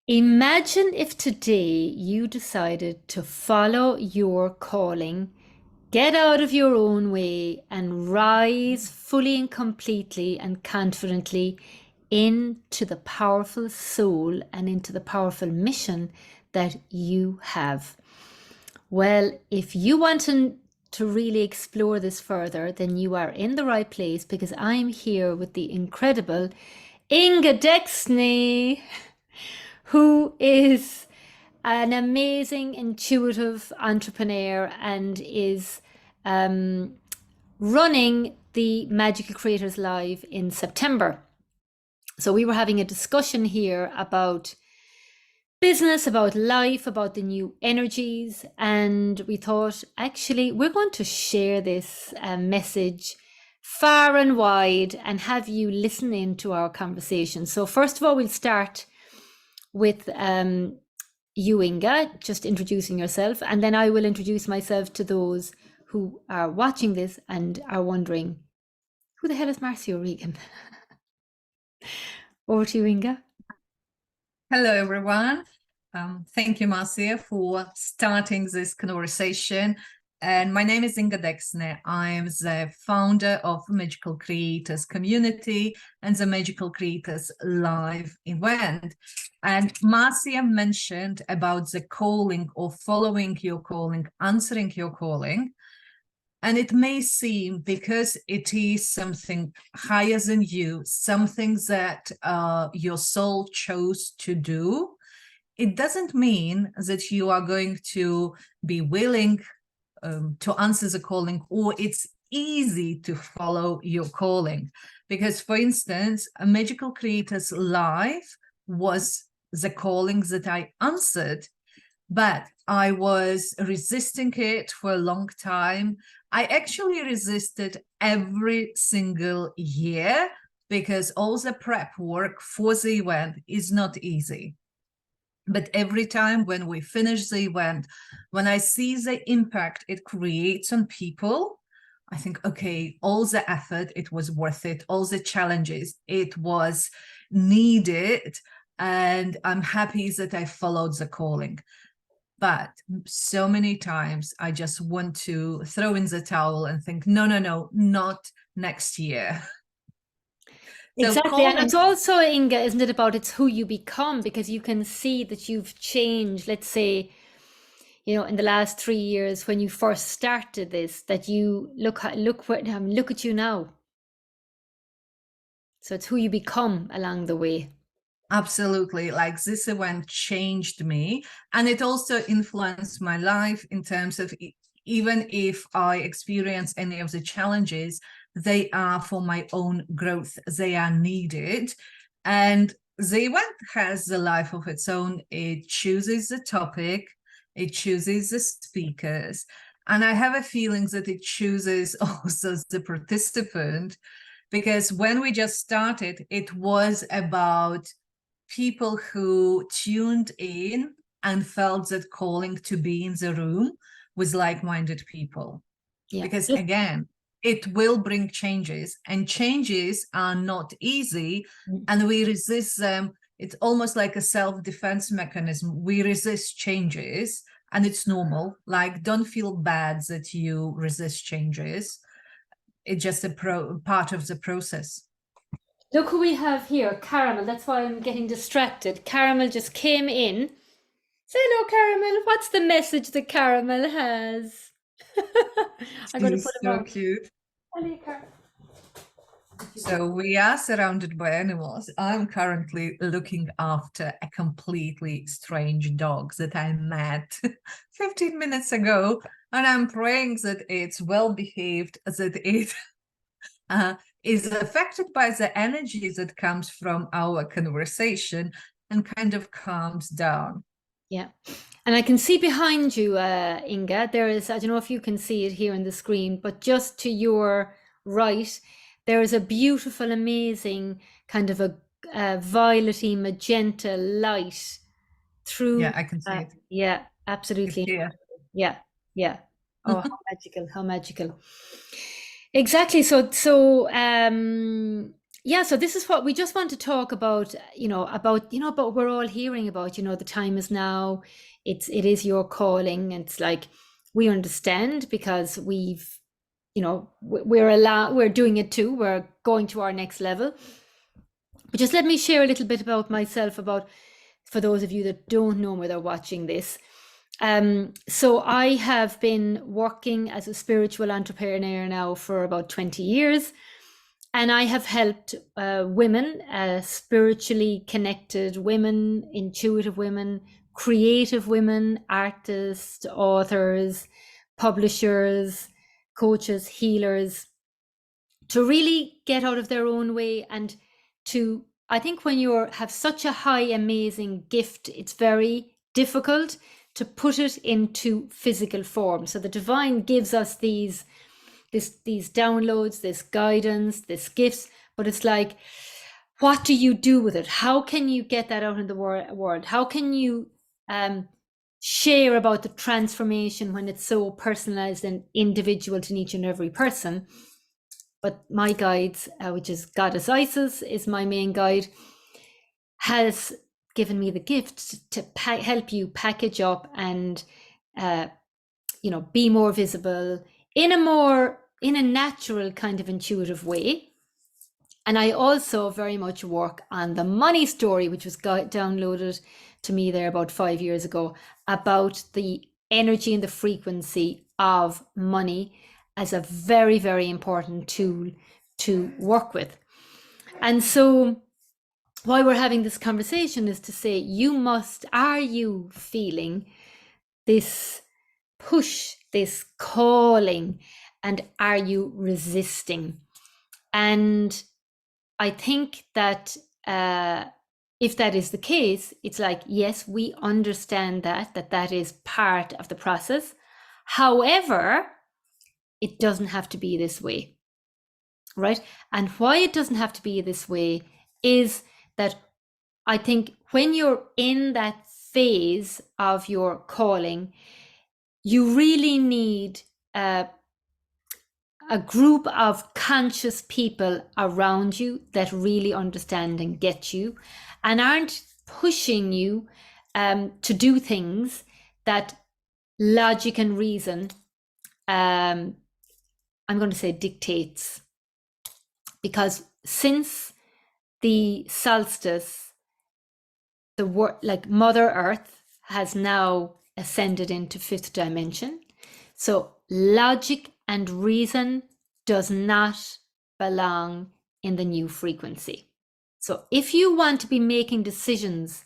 Imagine if today you decided to follow your calling, get out of your own way, and rise fully and completely and confidently into the powerful soul and into the powerful mission that you have. Well, if you want to really explore this further, then you are in the right place because I'm here with the incredible Inga Dexney, who is an amazing intuitive entrepreneur and is running the Magical Creators Live in September. So we were having a discussion here about business, about life, about the new energies, and we thought actually we're going to share this message far and wide and have you listen in to our conversation. So first of all, we'll start with you, Inga, just introducing yourself, and then I will introduce myself to those who are watching this and are wondering, who the hell is Marcia Regan? Over to you, Inga. Hello, everyone. Thank you, Marcia, for starting this conversation. And my name is Inga Dexne. I'm the founder of Magical Creators Community and the Magical Creators Live event. And Marcia mentioned about the calling or following your calling, answering your calling. And it may seem, because it is something higher than you, something that your soul chose to do, it doesn't mean that you are going to be willing to answer the calling, or it's easy to follow your calling. Because, for instance, a Magical Creators Live was the calling that I answered, but I was resisting it for a long time. I actually resisted every single year because all the prep work for the event is not easy. But every time when we finish the event, when I see the impact it creates on people, I think, okay, all the effort, it was worth it. All the challenges, it was needed. And I'm happy that I followed the calling. But so many times I just want to throw in the towel and think, no, not next year. Exactly. And it's also, Inga, isn't it, about it's who you become, because you can see that you've changed, let's say, in the last 3 years when you first started this, that you look at you now. So it's who you become along the way. Absolutely. Like, this event changed me, and it also influenced my life in terms of, even if I experience any of the challenges, they are for my own growth. They are needed. And the event has a life of its own. It chooses the topic, it chooses the speakers, and I have a feeling that it chooses also the participant, because when we just started, it was about people who tuned in and felt that calling to be in the room with like-minded people. Yeah. Because again, it will bring changes, and changes are not easy, and we resist them. It's almost like a self-defense mechanism. We resist changes, and it's normal. Like, don't feel bad that you resist changes. It's just a part of the process. Look who we have here, Caramel. That's why I'm getting distracted. Caramel just came in. Say hello, Caramel. What's the message that Caramel has? I'm going to put him on. Cute. Hello, Caramel. So we are surrounded by animals. I'm currently looking after a completely strange dog that I met 15 minutes ago, and I'm praying that it's well behaved, that it is affected by the energy that comes from our conversation and kind of calms down. Yeah. And I can see behind you, Inga, there is, I don't know if you can see it here on the screen, but just to your right, there is a beautiful, amazing kind of a violety magenta light through. Yeah, I can see it. Yeah, absolutely. Yeah, yeah. Oh, how magical, how magical. Exactly. So Yeah, so this is what we just want to talk about, about we're all hearing about, the time is now, it is your calling. And it's like we understand because we're doing it too. We're going to our next level. But just let me share a little bit about myself, about for those of you that don't know me, they're watching this. So I have been working as a spiritual entrepreneur now for about 20 years. And I have helped women, spiritually connected women, intuitive women, creative women, artists, authors, publishers, coaches, healers, to really get out of their own way. And to, I think when you have such a high, amazing gift, it's very difficult to put it into physical form. So the divine gives us these downloads, this guidance, this gifts, but it's like, what do you do with it? How can you get that out in the world? How can you share about the transformation when it's so personalized and individual to each and every person? But my guides, which is Goddess Isis, is my main guide, has given me the gift to help you package up and be more visible in a natural kind of intuitive way. And I also very much work on the money story, which was downloaded to me there about 5 years ago, about the energy and the frequency of money as a very, very important tool to work with. And so why we're having this conversation is to say, are you feeling this push, this calling, and are you resisting? And I think that if that is the case, it's like, yes, we understand that is part of the process. However, it doesn't have to be this way, right? And why it doesn't have to be this way is that I think when you're in that phase of your calling, you really need a group of conscious people around you that really understand and get you and aren't pushing you to do things that logic and reason, I'm going to say, dictates. Because since the solstice, like Mother Earth has now ascended into fifth dimension. So logic and reason does not belong in the new frequency. So if you want to be making decisions,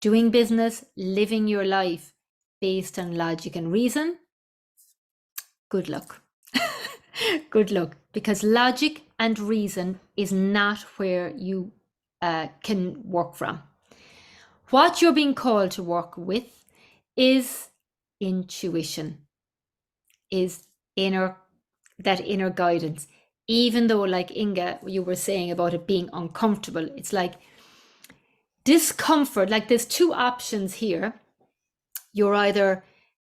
doing business, living your life based on logic and reason, good luck. Good luck, because logic and reason is not where you can work from. What you're being called to work with is intuition, is that inner guidance. Even though, like Inga, you were saying about it being uncomfortable, it's like discomfort. Like there's two options here. You're either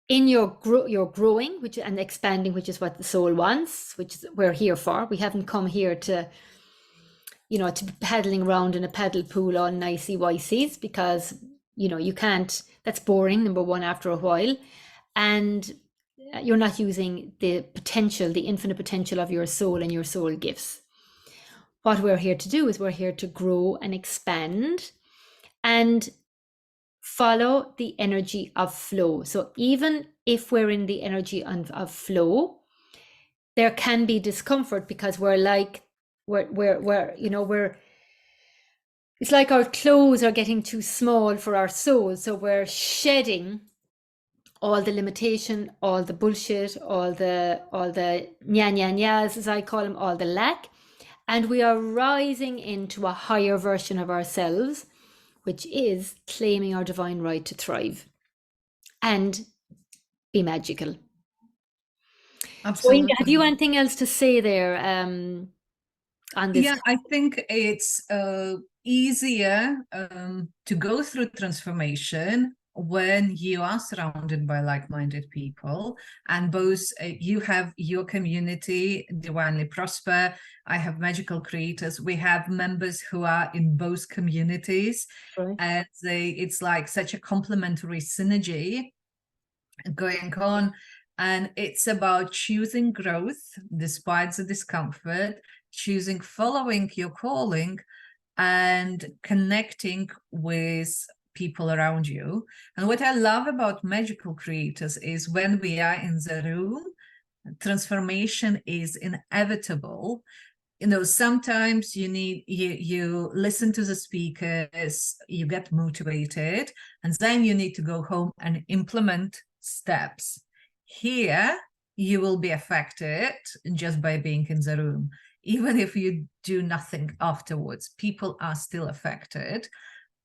in your growing, which and expanding, which is what the soul wants, which is we're here for. We haven't come here to be paddling around in a paddle pool on nicey wiceys, because you can't. That's boring, number one, after a while, and you're not using the potential, the infinite potential of your soul and your soul gifts. What we're here to do is we're here to grow and expand and follow the energy of flow. So even if we're in the energy of flow, there can be discomfort, because it's like our clothes are getting too small for our soul. So we're shedding all the limitation, all the bullshit, all the nya-nya-nyas, as I call them, all the lack. And we are rising into a higher version of ourselves, which is claiming our divine right to thrive and be magical. Absolutely. So, have you anything else to say there on this? Yeah, I think it's easier to go through transformation when you are surrounded by like-minded people, and both you have your community divinely prosper, I have magical creators, we have members who are in both communities, Right. and it's like such a complementary synergy going on. And it's about choosing growth despite the discomfort, choosing following your calling, and connecting with people around you. And what I love about magical creators is when we are in the room, transformation is inevitable. Sometimes you listen to the speakers, you get motivated, and then you need to go home and implement steps. Here you will be affected just by being in the room. Even if you do nothing afterwards, people are still affected,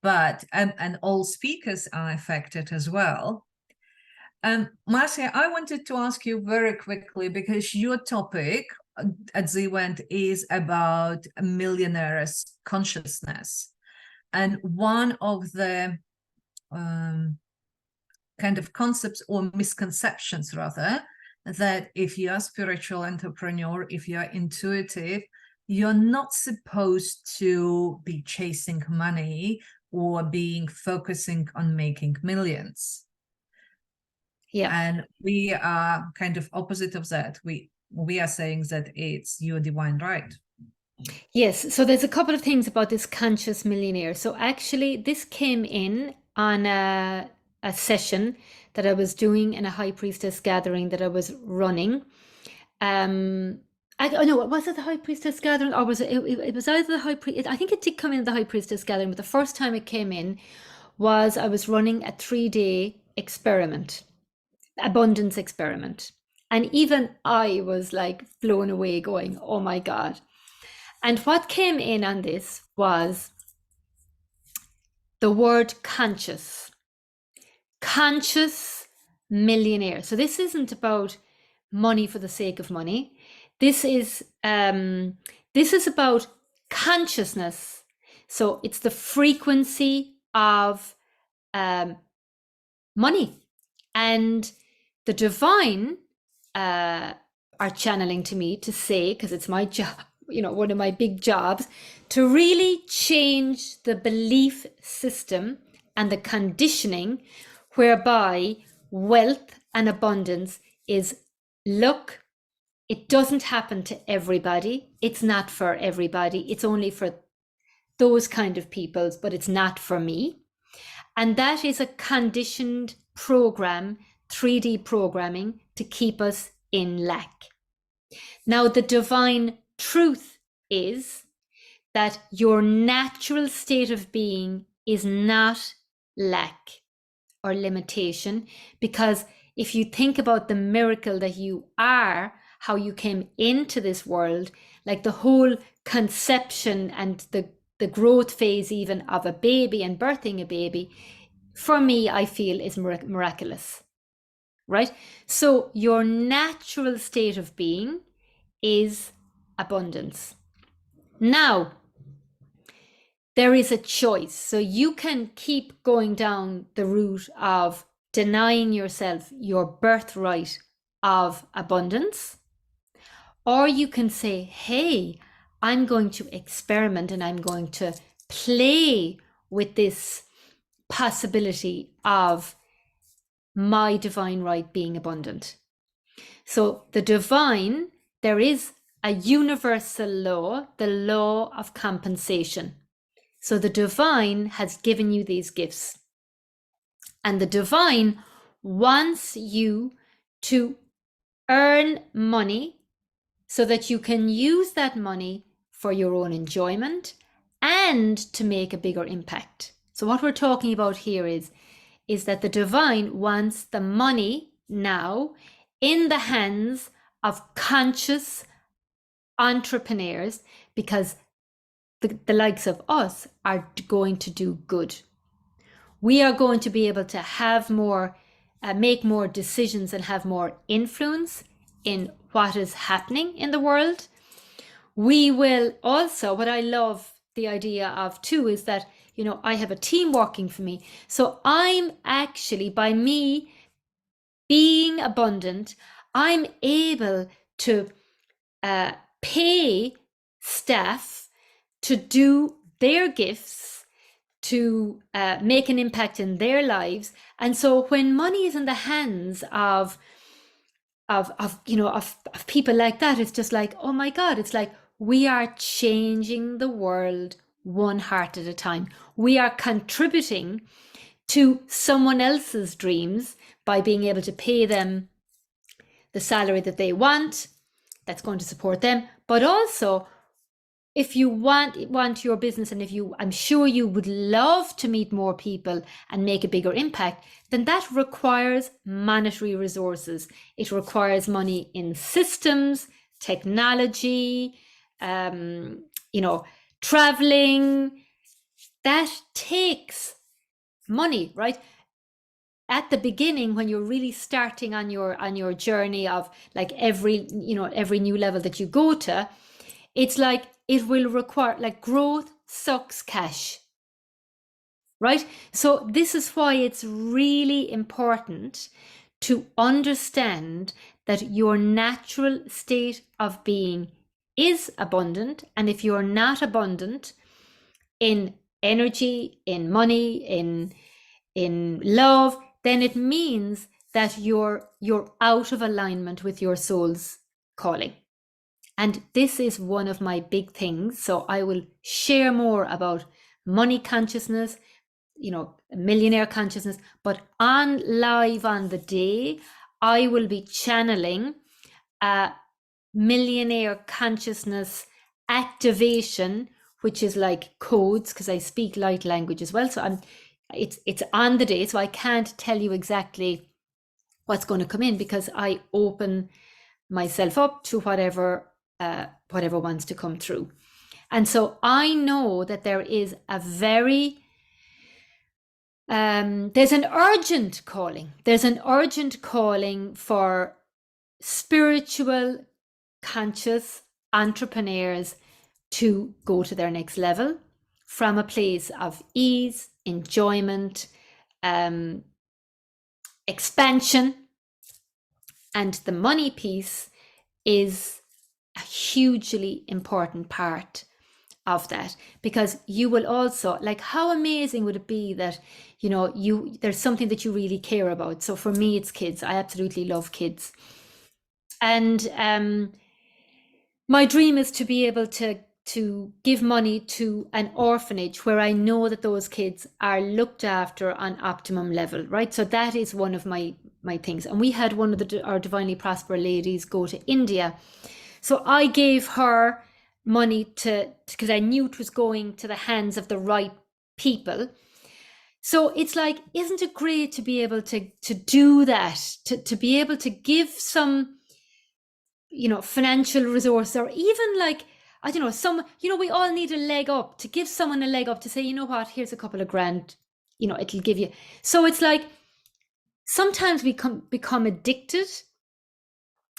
but and all speakers are affected as well. Marcia, I wanted to ask you very quickly, because your topic at the event is about a millionaire's consciousness. And one of the kind of concepts or misconceptions, rather, that if you are a spiritual entrepreneur, if you are intuitive, you're not supposed to be chasing money or being focusing on making millions. Yeah. And we are kind of opposite of that. We are saying that it's your divine right. Yes, so there's a couple of things about this conscious millionaire. So actually, this came in on a session that I was doing in a high priestess gathering that I was running. Oh no, was it the high priestess gathering, or was it was either the high priest? I think it did come in the high priestess gathering, but the first time it came in was I was running a 3-day experiment, abundance experiment, and even I was like blown away, going, "Oh my God." And what came in on this was the word conscious, conscious millionaire. So this isn't about money for the sake of money. This is about consciousness. So it's the frequency of money, and the divine are channeling to me to say, because it's my job, one of my big jobs, to really change the belief system and the conditioning whereby wealth and abundance is luck. It doesn't happen to everybody. It's not for everybody. It's only for those kind of peoples, but it's not for me. And that is a conditioned program, 3D programming, to keep us in lack. Now, the divine truth is that your natural state of being is not lack or limitation, because if you think about the miracle that you are, how you came into this world, like the whole conception and the growth phase even of a baby and birthing a baby, for me, I feel is miraculous, right? So your natural state of being is abundance. Now, there is a choice. So you can keep going down the route of denying yourself your birthright of abundance, or you can say, hey, I'm going to experiment and I'm going to play with this possibility of my divine right being abundant. So the divine, there is a universal law, the law of compensation. So the divine has given you these gifts, and the divine wants you to earn money so that you can use that money for your own enjoyment and to make a bigger impact. So what we're talking about here is that the divine wants the money now in the hands of conscious entrepreneurs, because the likes of us are going to do good. We are going to be able to have more, make more decisions and have more influence in what is happening in the world. We will also, what I love the idea of too, is that I have a team working for me. So I'm actually, by me being abundant, I'm able to pay staff to do their gifts, to make an impact in their lives. And so when money is in the hands of people like that, it's just like, oh my God, it's like we are changing the world one heart at a time. We are contributing to someone else's dreams by being able to pay them the salary that they want, that's going to support them. But also, if you want your business, and I'm sure you would love to meet more people and make a bigger impact, then that requires monetary resources. It requires money in systems, technology, traveling. That takes money, right? At the beginning, when you're really starting on your journey of like every new level that you go to, it's like it will require, like, growth sucks cash, right? So this is why it's really important to understand that your natural state of being is abundant. And if you're not abundant in energy, in money, in love, then it means that you're out of alignment with your soul's calling. And this is one of my big things. So I will share more about money consciousness, millionaire consciousness, but on live on the day, I will be channeling a millionaire consciousness activation, which is like codes, because I speak light language as well. So it's on the day, so I can't tell you exactly what's going to come in, because I open myself up to whatever wants to come through. And so I know that there is a very there's an urgent calling. There's an urgent calling for spiritual, conscious entrepreneurs to go to their next level from a place of ease, enjoyment, expansion. And the money piece is a hugely important part of that, because you will also, like, how amazing would it be that there's something that you really care about. So for me, it's kids. I absolutely love kids, and my dream is to be able to give money to an orphanage where I know that those kids are looked after on optimum level, right? So that is one of my things. And we had one of our Divinely Prosper ladies go to India. So I gave her money because I knew it was going to the hands of the right people. So it's like, isn't it great to be able to do that, to be able to give some financial resource, or even, like, I don't know, we all need a leg up, to give someone a leg up, to say, you know what, here's a couple of grand, it'll give you. So it's like sometimes we become addicted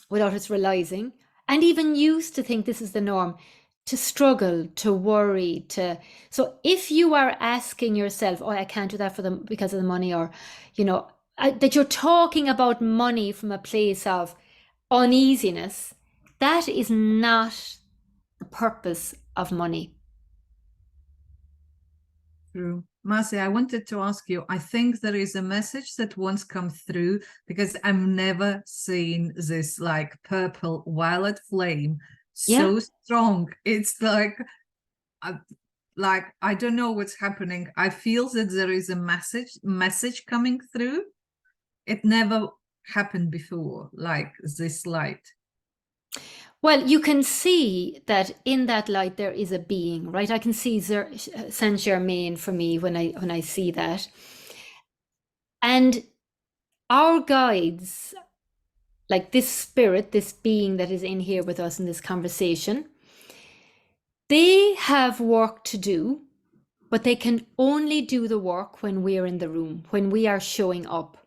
without us realizing, and even used to think this is the norm, to struggle, to worry, so if you are asking yourself, oh, I can't do that for them because of the money, or that you're talking about money from a place of uneasiness, that is not the purpose of money. True. Marcia, I wanted to ask you, I think there is a message that once come through, because I've never seen this like purple violet flame so strong. It's like I don't know what's happening. I feel that there is a message coming through. It never happened before, like this light. Well, you can see that in that light there is a being, right? I can see Saint Germain for me when I see that. And our guides, like this spirit, this being that is in here with us in this conversation, they have work to do, but they can only do the work when we're in the room, when we are showing up.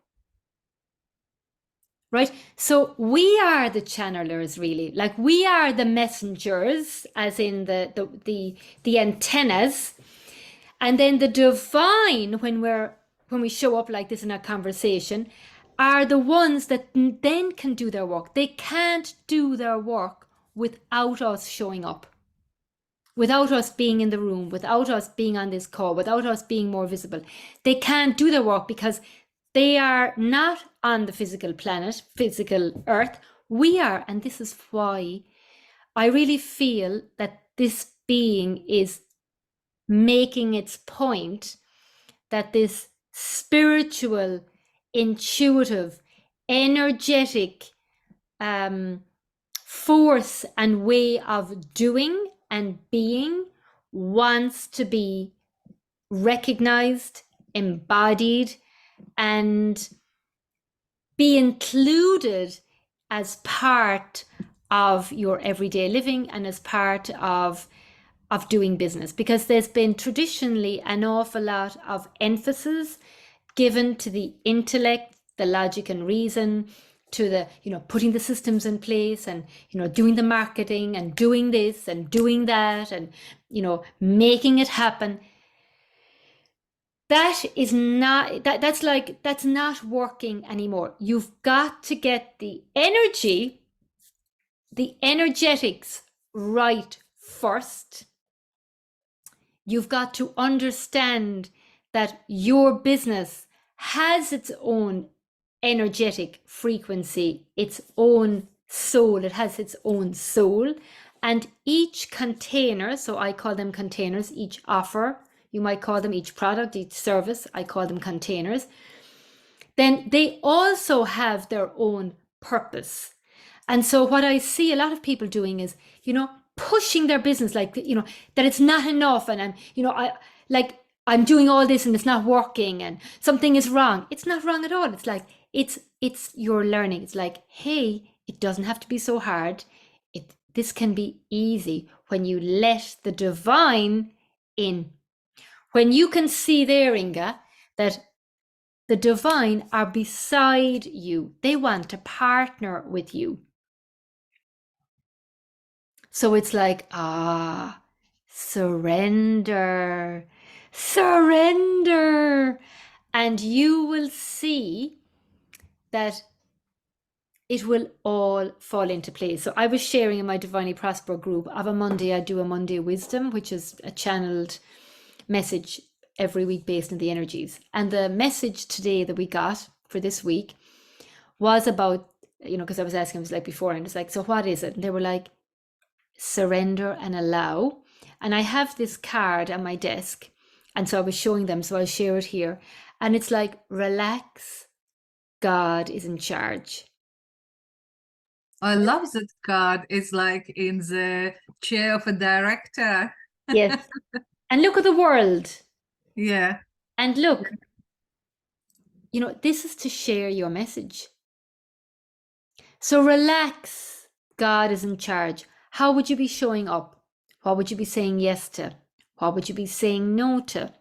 Right? So we are the channelers, really. Like, we are the messengers, as in the antennas, And then the divine, when we show up like this in a conversation, are the ones that then can do their work. They can't do their work without us showing up, without us being in the room, without us being on this call, without us being more visible. They can't do their work because they are not on the physical planet, physical earth. We are, and this is why I really feel that this being is making its point, that this spiritual, intuitive, energetic force and way of doing and being wants to be recognized, embodied, and be included as part of your everyday living and as part of doing business, because there's been traditionally an awful lot of emphasis given to the intellect, the logic and reason, to the, putting the systems in place and, doing the marketing and doing this and doing that and, making it happen. That is not, that's not working anymore. You've got to get the energy, the energetics right first. You've got to understand that your business has its own energetic frequency, its own soul. It has its own soul. And each container, so I call them containers, each offer, you might call them each product, each service, I call them containers. Then they also have their own purpose. And so what I see a lot of people doing is, pushing their business like, that it's not enough. And I'm doing all this and it's not working and something is wrong. It's not wrong at all. It's like, it's your learning. It's like, hey, it doesn't have to be so hard. This can be easy when you let the divine in. When you can see there, Inga, that the divine are beside you. They want to partner with you. So it's like, surrender, surrender. And you will see that it will all fall into place. So I was sharing in my Divinely Prosper group of a Monday, I do a Monday Wisdom, which is a channeled message every week based on the energies. And the message today that we got for this week was about, because I was asking, I was like before, and it's like, so what is it? And they were like, surrender and allow. And I have this card on my desk. And so I was showing them, so I'll share it here. And it's like, relax, God is in charge. I love that card. It's like in the chair of a director. Yes. And look at the world. Yeah. And look, this is to share your message. So relax, God is in charge. How would you be showing up? What would you be saying yes to? What would you be saying no to?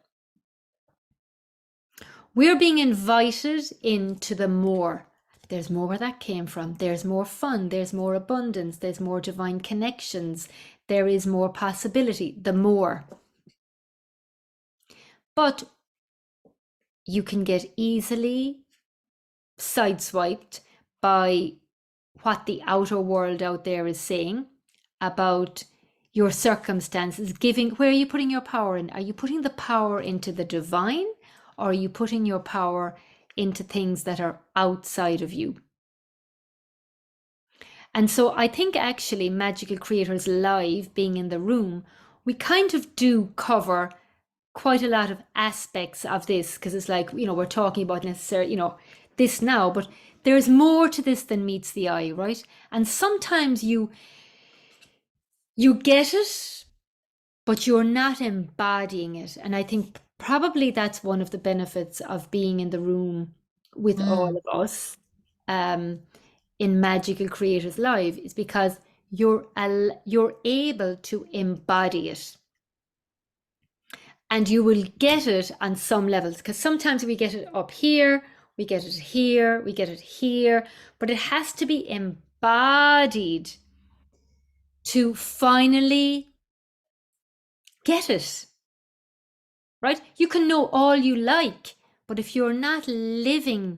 We're being invited into the more. There's more where that came from. There's more fun. There's more abundance. There's more divine connections. There is more possibility. The more. But you can get easily sideswiped by what the outer world out there is saying about your circumstances, where are you putting your power in? Are you putting the power into the divine, or are you putting your power into things that are outside of you? And so I think actually Magical Creators Live, being in the room, we kind of do cover quite a lot of aspects of this, because it's like, we're talking about necessarily, this now, but there's more to this than meets the eye, right? And sometimes you get it, but you're not embodying it. And I think probably that's one of the benefits of being in the room with all of us in Magical Creators Live, is because you're able to embody it. And you will get it on some levels, because sometimes we get it up here, we get it here, we get it here, but it has to be embodied to finally get it, right? You can know all you like, but if you're not living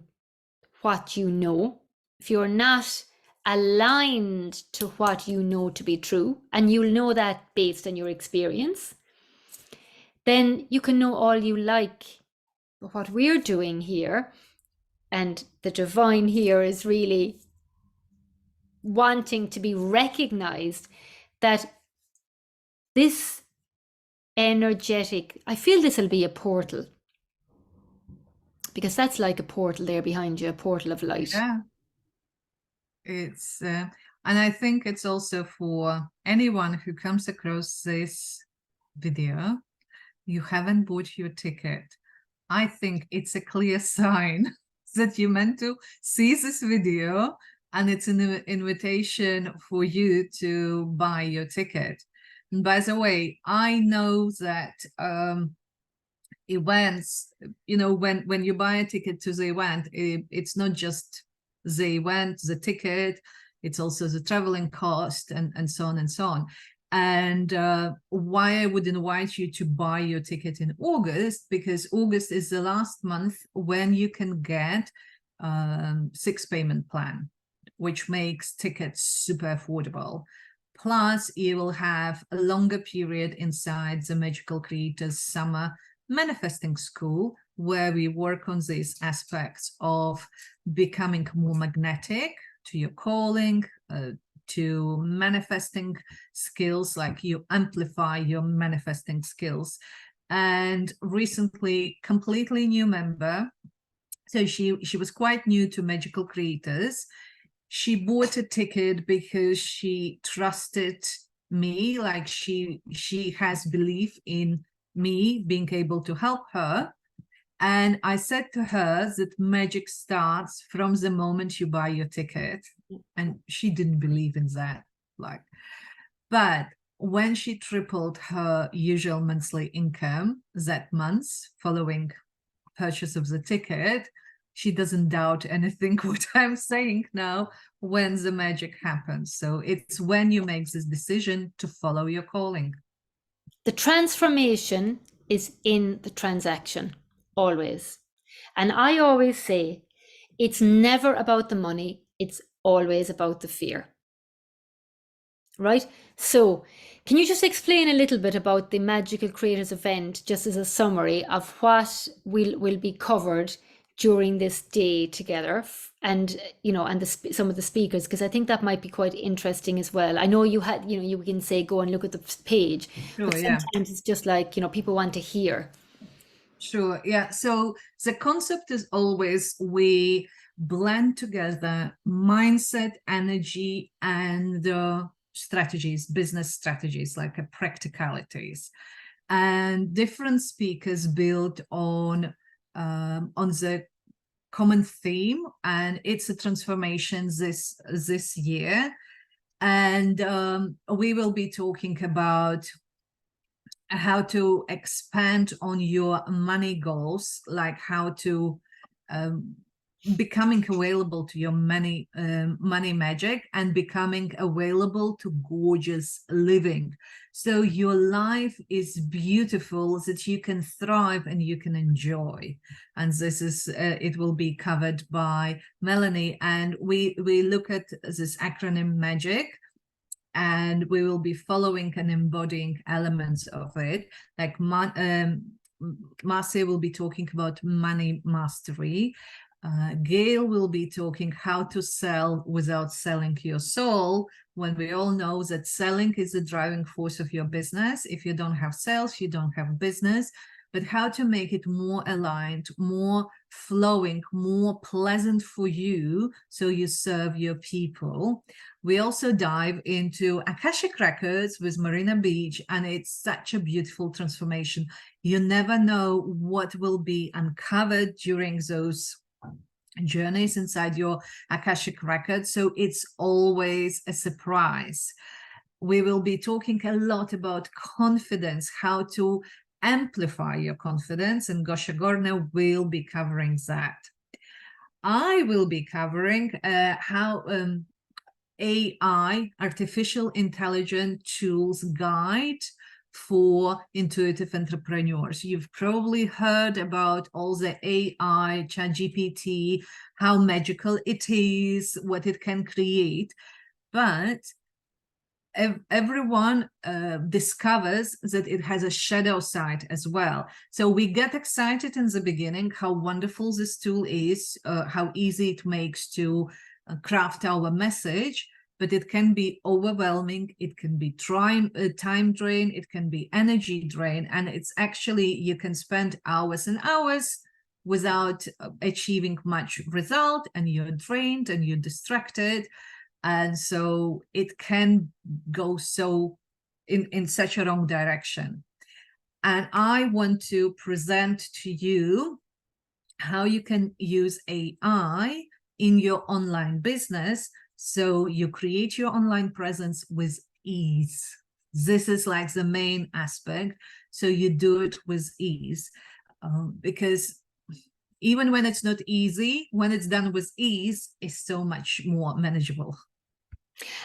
what you know, if you're not aligned to what you know to be true, and you'll know that based on your experience, then you can know all you like. But what we're doing here, and the divine here, is really wanting to be recognized that this energetic, I feel this will be a portal, because that's like a portal there behind you, a portal of light. Yeah. It's and I think it's also for anyone who comes across this video, you haven't bought your ticket. I think it's a clear sign that you're meant to see this video, and it's an invitation for you to buy your ticket. And by the way, I know that events, when you buy a ticket to the event, it's not just the event, the ticket, it's also the traveling cost, and so on and so on. And why I would invite you to buy your ticket in August, because August is the last month when you can get 6 payment plan, which makes tickets super affordable. Plus, you will have a longer period inside the Magical Creators Summer Manifesting School, where we work on these aspects of becoming more magnetic to your calling, to manifesting skills, like you amplify your manifesting skills. And recently, completely new member, so she was quite new to Magical Creators. She bought a ticket because she trusted me, like she has belief in me being able to help her. And I said to her that magic starts from the moment you buy your ticket. And she didn't believe in that. But when she tripled her usual monthly income that month following purchase of the ticket, she doesn't doubt anything what I'm saying now when the magic happens. So it's when you make this decision to follow your calling. The transformation is in the transaction, always. And I always say, it's never about the money, it's always about the fear. Right? So, can you just explain a little bit about the Magical Creators event, just as a summary of what will be covered during this day together, and some of the speakers, because I think that might be quite interesting as well. I know you can say go and look at the page, Sure, but yeah. sometimes it's just like, people want to hear. Sure, yeah. So the concept is always we blend together mindset, energy, and strategies, business strategies, like practicalities, and different speakers build on the common theme, and it's a transformation this year. And we will be talking about how to expand on your money goals, like how to becoming available to your money magic, and becoming available to gorgeous living, so your life is beautiful, that you can thrive and you can enjoy. And this is it will be covered by Melanie, and we look at this acronym magic, and we will be following and embodying elements of it. Like Marcia will be talking about money mastery. Gail will be talking how to sell without selling your soul, when we all know that selling is the driving force of your business. If you don't have sales, you don't have business. But how to make it more aligned, more flowing, more pleasant for you, so you serve your people. We also dive into Akashic Records with Marina Beach, and it's such a beautiful transformation. You never know what will be uncovered during those journeys inside your Akashic Records, so it's always a surprise. We will be talking a lot about confidence, how to amplify your confidence, and Gosha Gorna will be covering that. I will be covering how AI, artificial intelligence tools guide for intuitive entrepreneurs. You've probably heard about all the AI, ChatGPT, how magical it is, what it can create. But everyone discovers that it has a shadow side as well. So we get excited in the beginning how wonderful this tool is, how easy it makes to craft our message, but it can be overwhelming. It can be time drain. It can be energy drain. And it's actually, you can spend hours and hours without achieving much result, and you're drained and you're distracted. And so it can go so in such a wrong direction. And I want to present to you how you can use AI in your online business so you create your online presence with ease. This is like the main aspect. So you do it with ease, because even when it's not easy, when it's done with ease, it's so much more manageable.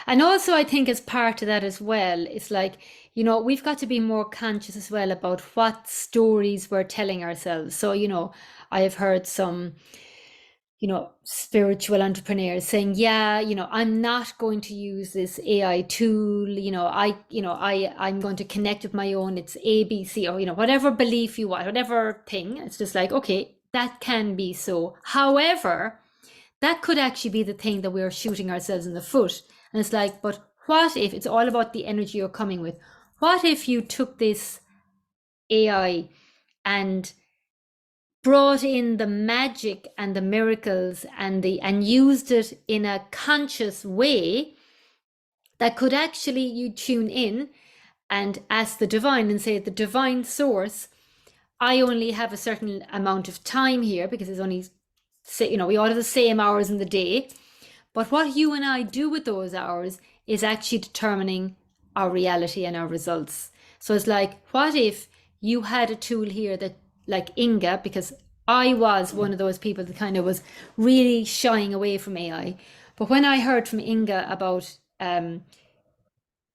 And also, I think as part of that as well, it's like, you know, we've got to be more conscious as well about what stories we're telling ourselves. So, you know, I have heard some, you know, spiritual entrepreneurs saying, yeah, you know, I'm not going to use this AI tool, I'm going to connect with my own, it's ABC, or, you know, whatever belief you want, whatever thing. It's just like, okay, that can be so. However, that could actually be the thing that we're shooting ourselves in the foot. And it's like, but what if it's all about the energy you're coming with? What if you took this AI and brought in the magic and the miracles and used it in a conscious way that could actually, you tune in and ask the divine and say, the divine source, I only have a certain amount of time here because it's only, you know, we all have the same hours in the day. But what you and I do with those hours is actually determining our reality and our results. So it's like, what if you had a tool here that, like Inga, because I was one of those people that kind of was really shying away from AI. But when I heard from Inga about, you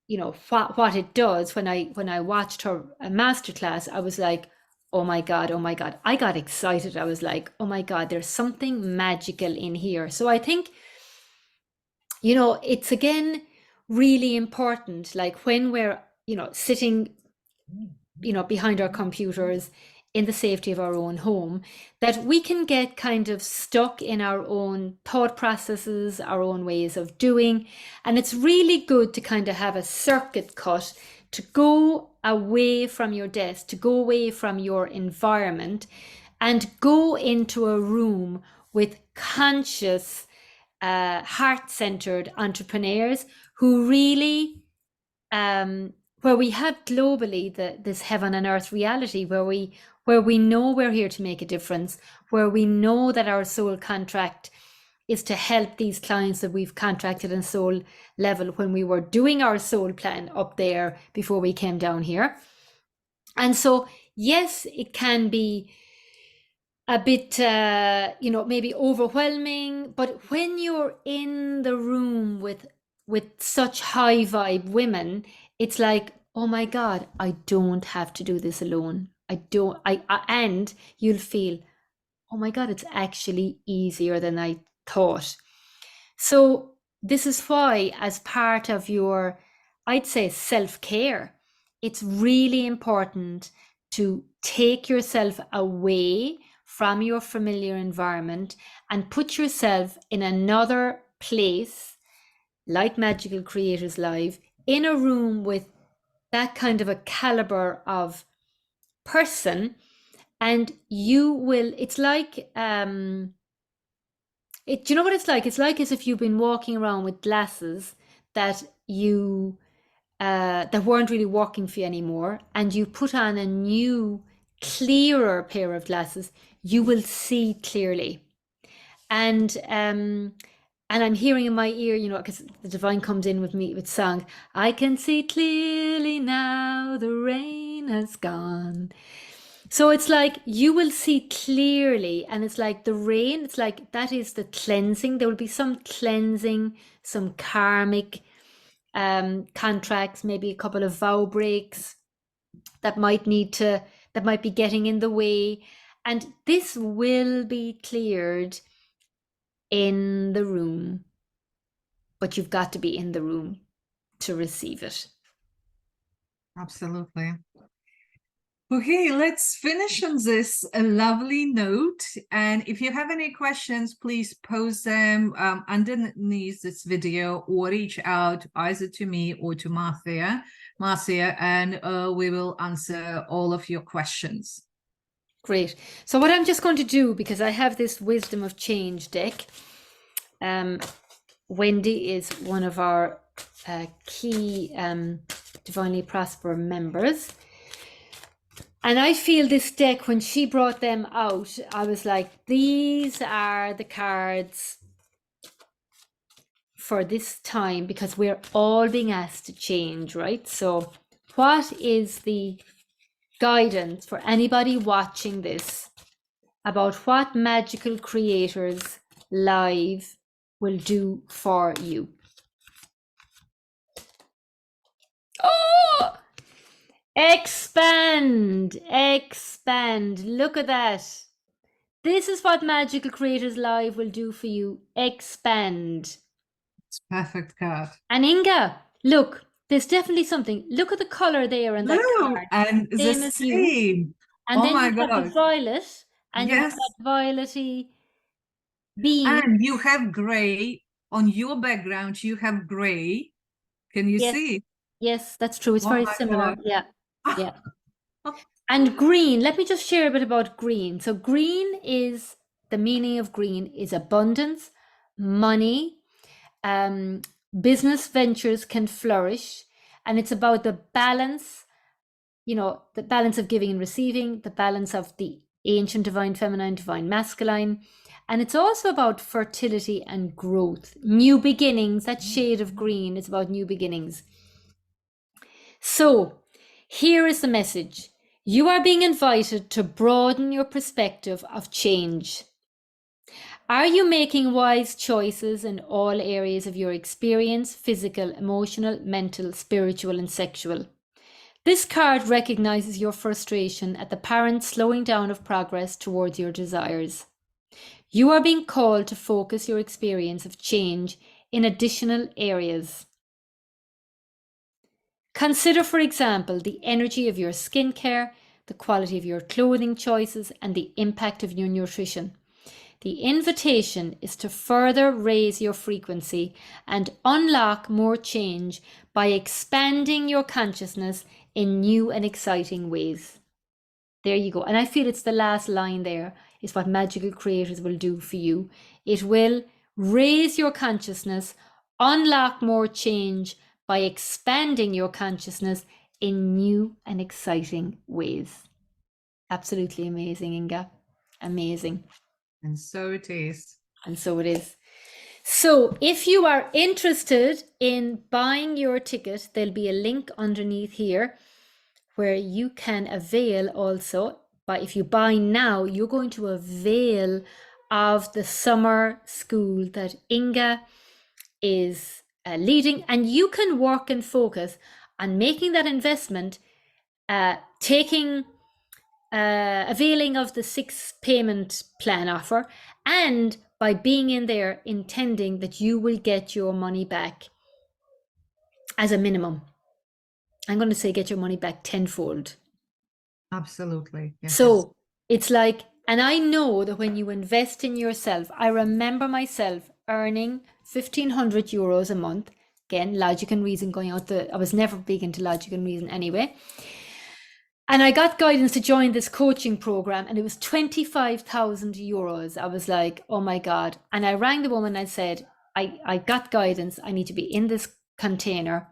know, what it does, when I watched her masterclass, I was like, oh my God, oh my God. I got excited. I was like, oh my God, there's something magical in here. So I think, you know, it's again really important, like when we're, you know, sitting, you know, behind our computers in the safety of our own home, that we can get kind of stuck in our own thought processes, our own ways of doing. And it's really good to kind of have a circuit cut to go away from your desk, to go away from your environment, and go into a room with conscious, heart-centered entrepreneurs who really, where we have globally this heaven and earth reality, where we know we're here to make a difference, where we know that our soul contract is to help these clients that we've contracted in soul level when we were doing our soul plan up there before we came down here. And so, yes, it can be a bit, you know, maybe overwhelming, but when you're in the room with such high vibe women, it's like, oh my God, I don't have to do this alone. I don't, and you'll feel, oh my God, it's actually easier than I thought. So this is why, as part of your, I'd say, self-care, it's really important to take yourself away from your familiar environment and put yourself in another place, like Magical Creators Live, in a room with that kind of a caliber of person, and you will, it's like, do you know what it's like? It's like as if you've been walking around with glasses that you that weren't really working for you anymore, and you put on a new, clearer pair of glasses. You will see clearly, and I'm hearing in my ear, you know, because the divine comes in with me with song. I can see clearly now, the rain has gone. So it's like you will see clearly, and it's like the rain, it's like that is the cleansing. There will be some cleansing, some karmic contracts, maybe a couple of vow breaks, that might be getting in the way. And this will be cleared in the room, but you've got to be in the room to receive it. Absolutely. Okay, let's finish on this a lovely note. And if you have any questions, please post them underneath this video, or reach out either to me or to Marcia, and we will answer all of your questions. Great. So what I'm just going to do, because I have this Wisdom of Change deck, Wendy is one of our key Divinely Prosper members. And I feel this deck, when she brought them out, I was like, these are the cards for this time, because we're all being asked to change, right? So what is the guidance for anybody watching this about what Magical Creators Live will do for you? Oh! Expand, expand. Look at that. This is what Magical Creators Live will do for you. Expand. It's perfect card. And Inga, look, there's definitely something. Look at the color there in that card. And the Same as you. same. And Oh then my you have the God. violet, and you have Yes. that violety beam. And you have gray on your background. You have gray. Can you Yes, see? yes, that's true. It's Oh very my similar. God. Yeah, yeah. And green, let me just share a bit about green. So green is, the meaning of green is abundance, money, business ventures can flourish, and it's about the balance, the balance of giving and receiving, the balance of the ancient divine feminine, divine masculine. And it's also about fertility and growth, new beginnings. That shade of green is about new beginnings. So here is the message. You are being invited to broaden your perspective of change. Are you making wise choices in all areas of your experience, physical, emotional, mental, spiritual, and sexual? This card recognizes your frustration at the apparent slowing down of progress towards your desires. You are being called to focus your experience of change in additional areas. Consider, for example, the energy of your skincare, the quality of your clothing choices, and the impact of your nutrition. The invitation is to further raise your frequency and unlock more change by expanding your consciousness in new and exciting ways. There you go. And I feel it's the last line there is what Magical Creators will do for you. It will raise your consciousness, unlock more change by expanding your consciousness in new and exciting ways. Absolutely amazing, Inga. Amazing. And so it is. And so it is. So if you are interested in buying your ticket, there'll be a link underneath here where you can avail also. But if you buy now, you're going to avail of the summer school that Inga is leading, and you can work and focus on making that investment, availing of the 6 payment plan offer, and by being in there intending that you will get your money back as a minimum. I'm going to say get your money back tenfold. Absolutely. Yes. So it's like, and I know that when you invest in yourself, I remember myself earning 1,500 euros a month. Again, logic and reason going out I was never big into logic and reason anyway. And I got guidance to join this coaching program, and it was 25,000 euros. I was like, oh my God. And I rang the woman and I said, I got guidance. I need to be in this container.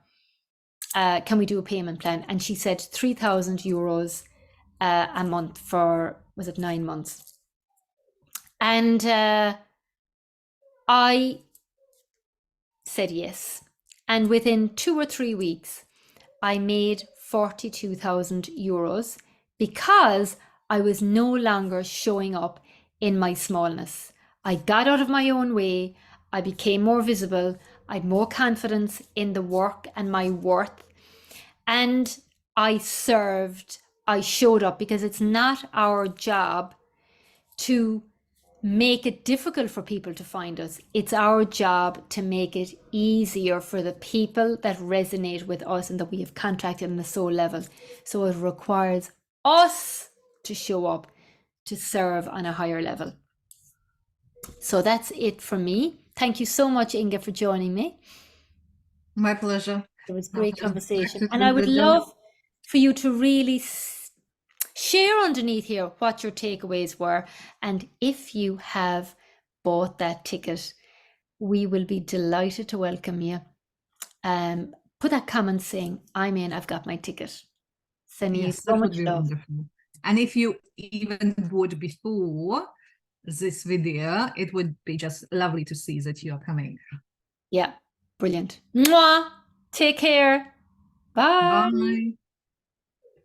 Can we do a payment plan? And she said 3,000 euros a month for, was it 9 months? And I said yes. And within 2 or 3 weeks, I made 42,000 euros because I was no longer showing up in my smallness. I got out of my own way. I became more visible. I had more confidence in the work and my worth. And I served, I showed up, because it's not our job to make it difficult for people to find us. It's our job to make it easier for the people that resonate with us and that we have contracted on a soul level. So it requires us to show up to serve on a higher level. So that's it from me. Thank you so much, Inga, for joining me. My pleasure. It was My great pleasure. conversation. And I would love for you to really share underneath here what your takeaways were. And if you have bought that ticket, we will be delighted to welcome you. Put that comment saying, I'm in, I've got my ticket. Sending you Yes, so that would much be love. wonderful. And if you even would before this video, it would be just lovely to see that you are coming. Yeah, brilliant. Mwah! Take care. Bye. Bye.